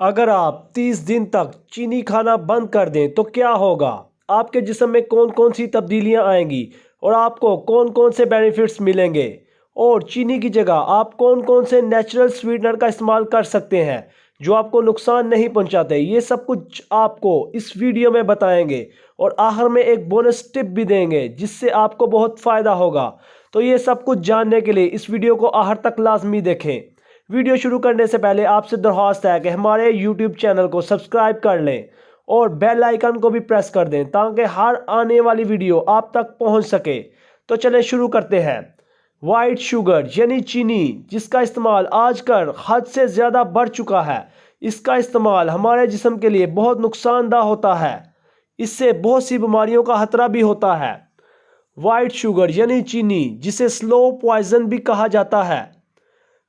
अगर आप 30 दिन तक चीनी खाना बंद कर दें तो क्या होगा? आपके जिस्म में कौन कौन सी तब्दीलियां आएंगी और आपको कौन कौन से बेनिफिट्स मिलेंगे? और चीनी की जगह आप कौन कौन से नेचुरल स्वीटनर का इस्तेमाल कर सकते हैं जो आपको नुकसान नहीं पहुंचाते? ये सब कुछ आपको इस वीडियो में बताएंगे और आखिर में एक बोनस टिप भी देंगे जिससे आपको बहुत फ़ायदा होगा। तो ये सब कुछ जानने के लिए इस वीडियो को आखिर तक लाजमी देखें। वीडियो शुरू करने से पहले आपसे दरख्वास्त है कि हमारे YouTube चैनल को सब्सक्राइब कर लें और बेल आइकन को भी प्रेस कर दें ताकि हर आने वाली वीडियो आप तक पहुंच सके। तो चलें शुरू करते हैं। वाइट शुगर यानी चीनी, जिसका इस्तेमाल आजकल हद से ज़्यादा बढ़ चुका है, इसका इस्तेमाल हमारे जिस्म के लिए बहुत नुकसानदा होता है। इससे बहुत सी बीमारियों का खतरा भी होता है। वाइट शुगर यानी चीनी, जिसे स्लो पॉइजन भी कहा जाता है।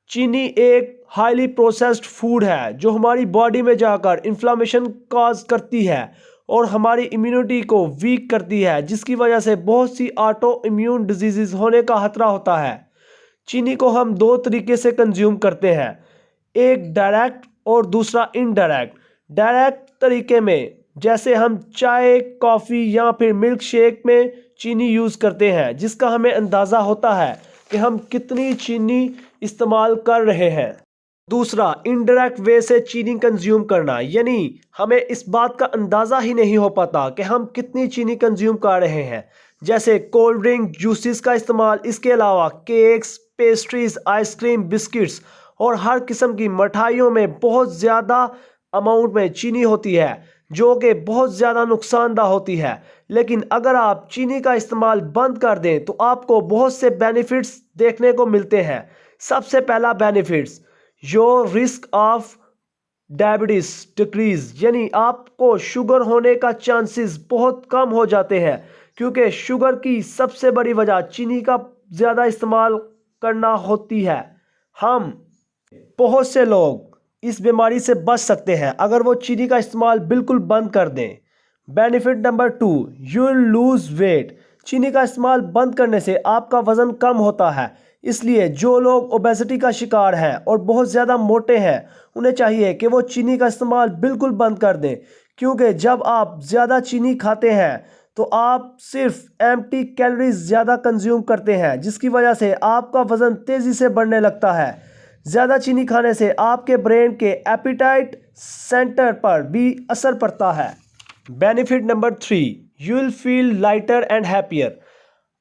चीनी एक हाईली प्रोसेस्ड फूड है जो हमारी बॉडी में जाकर इन्फ्लामेशन कॉज करती है और हमारी इम्यूनिटी को वीक करती है, जिसकी वजह से बहुत सी ऑटो इम्यून डिजीज़ होने का खतरा होता है। चीनी को हम दो तरीके से कंज्यूम करते हैं, एक डायरेक्ट और दूसरा इनडायरेक्ट। डायरेक्ट तरीके में जैसे हम चाय, कॉफ़ी या फिर मिल्क शेक में चीनी यूज़ करते हैं, जिसका हमें अंदाज़ा होता है कि हम कितनी चीनी इस्तेमाल कर रहे हैं। दूसरा इनडायरेक्ट वे से चीनी कंज्यूम करना, यानी हमें इस बात का अंदाज़ा ही नहीं हो पाता कि हम कितनी चीनी कंज्यूम कर रहे हैं, जैसे कोल्ड ड्रिंक, जूसेस का इस्तेमाल। इसके अलावा केक्स, पेस्ट्रीज, आइसक्रीम, बिस्किट्स और हर किस्म की मिठाइयों में बहुत ज़्यादा अमाउंट में चीनी होती है जो कि बहुत ज़्यादा नुकसानदा होती है। लेकिन अगर आप चीनी का इस्तेमाल बंद कर दें तो आपको बहुत से बेनिफिट्स देखने को मिलते हैं। सबसे पहला benefits, your risk of diabetes decrease, यानी आपको शुगर होने का चांसेस बहुत कम हो जाते हैं, क्योंकि शुगर की सबसे बड़ी वजह चीनी का ज़्यादा इस्तेमाल करना होती है। हम बहुत से लोग इस बीमारी से बच सकते हैं अगर वो चीनी का इस्तेमाल बिल्कुल बंद कर दें। Benefit number 2, you will lose weight. चीनी का इस्तेमाल बंद करने से आपका वज़न कम होता है, इसलिए जो लोग ओबेसिटी का शिकार हैं और बहुत ज़्यादा मोटे हैं उन्हें चाहिए कि वो चीनी का इस्तेमाल बिल्कुल बंद कर दें, क्योंकि जब आप ज़्यादा चीनी खाते हैं तो आप सिर्फ एम्प्टी कैलोरीज ज़्यादा कंज्यूम करते हैं, जिसकी वजह से आपका वज़न तेज़ी से बढ़ने लगता है। ज़्यादा चीनी खाने से आपके ब्रेन के एपिटाइट सेंटर पर भी असर पड़ता है। Benefit number 3, you will feel lighter and happier.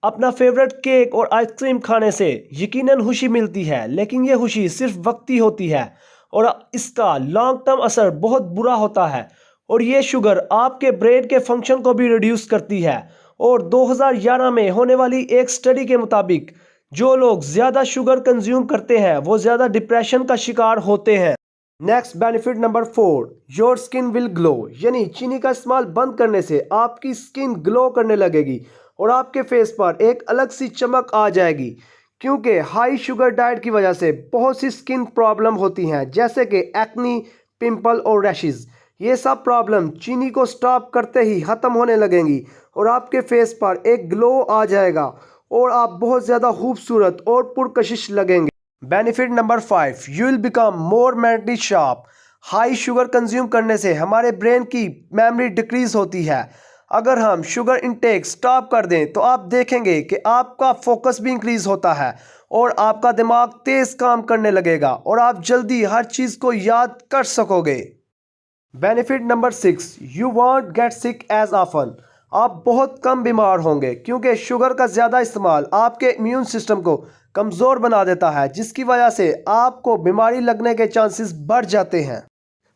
अपना फेवरेट केक और आइसक्रीम खाने से यकीनन खुशी मिलती है, लेकिन यह खुशी सिर्फ वक्ती होती है और इसका लॉन्ग टर्म असर बहुत बुरा होता है। और ये शुगर आपके ब्रेन के फंक्शन को भी रिड्यूस करती है। और 2011 में होने वाली एक स्टडी के मुताबिक जो लोग ज़्यादा शुगर कंज्यूम करते हैं वो ज़्यादा डिप्रेशन का शिकार होते हैं। Next benefit number 4, your skin will glow, यानी चीनी का इस्तेमाल बंद करने से आपकी स्किन ग्लो करने लगेगी और आपके फेस पर एक अलग सी चमक आ जाएगी, क्योंकि हाई शुगर डाइट की वजह से बहुत सी स्किन प्रॉब्लम होती हैं, जैसे कि एक्नी, पिंपल और रैशेस। ये सब प्रॉब्लम चीनी को स्टॉप करते ही ख़त्म होने लगेंगी और आपके फेस पर एक ग्लो आ जाएगा और आप बहुत ज़्यादा खूबसूरत और पुरकशिश लगेंगे। Benefit number 5, you will become more mentally sharp. High sugar consume करने से हमारे ब्रेन की मेमोरी डिक्रीज होती है। अगर हम शुगर इंटेक स्टॉप कर दें तो आप देखेंगे कि आपका फोकस भी इंक्रीज होता है और आपका दिमाग तेज़ काम करने लगेगा और आप जल्दी हर चीज़ को याद कर सकोगे। Benefit number 6, you won't get sick as often. आप बहुत कम बीमार होंगे, क्योंकि शुगर का ज़्यादा इस्तेमाल आपके इम्यून सिस्टम को कमज़ोर बना देता है, जिसकी वजह से आपको बीमारी लगने के चांसेस बढ़ जाते हैं।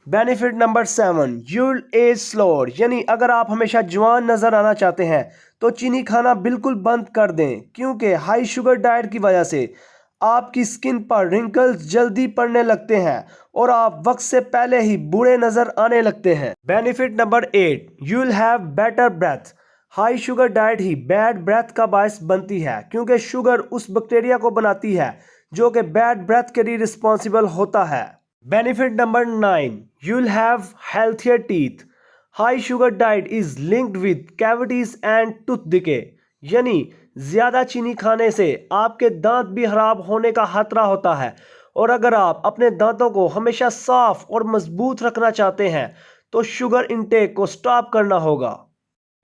Benefit number 7, you will age slower, यानी अगर आप हमेशा जवान नज़र आना चाहते हैं तो चीनी खाना बिल्कुल बंद कर दें, क्योंकि हाई शुगर डाइट की वजह से आपकी स्किन पर रिंकल्स जल्दी पड़ने लगते हैं और आप वक्त से पहले ही बूढ़े नज़र आने लगते हैं। Benefit number 8, you will have better breath. High sugar diet ही बैड ब्रेथ का बायस बनती है, क्योंकि शुगर उस बैक्टीरिया को बनाती है जो कि बैड ब्रेथ के लिए रिस्पॉन्सिबल होता है। Benefit number 9, you will have healthier teeth. High sugar diet is linked with cavities and tooth decay, यानी ज़्यादा चीनी खाने से आपके दांत भी खराब होने का खतरा होता है और अगर आप अपने दांतों को हमेशा साफ और मजबूत रखना चाहते हैं तो शुगर इंटेक को स्टॉप करना होगा।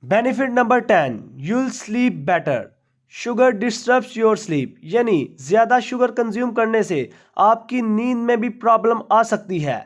Benefit number 10, you'll sleep better. Sugar disturbs your sleep, यानी ज़्यादा शुगर कंज्यूम करने से आपकी नींद में भी प्रॉब्लम आ सकती है।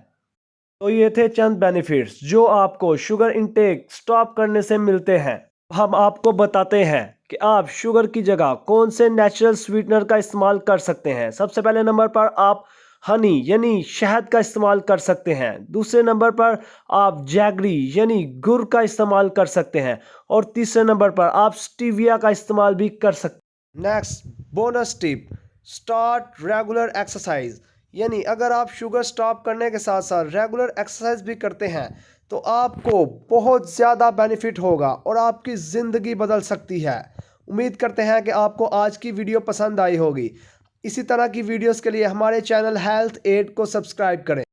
तो ये थे चंद बेनिफिट्स जो आपको शुगर इंटेक स्टॉप करने से मिलते हैं। हम आपको बताते हैं कि आप शुगर की जगह कौन से नेचुरल स्वीटनर का इस्तेमाल कर सकते हैं। सबसे पहले नंबर पर आप हनी यानी शहद का इस्तेमाल कर सकते हैं। दूसरे नंबर पर आप जैगरी यानी गुड़ का इस्तेमाल कर सकते हैं। और तीसरे नंबर पर आप स्टीविया का इस्तेमाल भी कर सकते हैं। Next bonus tip, start regular exercise. यानी अगर आप शुगर स्टॉप करने के साथ साथ रेगुलर एक्सरसाइज भी करते हैं तो आपको बहुत ज़्यादा बेनिफिट होगा और आपकी ज़िंदगी बदल सकती है। उम्मीद करते हैं कि आपको आज की वीडियो पसंद आई होगी। इसी तरह की वीडियोस के लिए हमारे चैनल हेल्थ एड को सब्सक्राइब करें।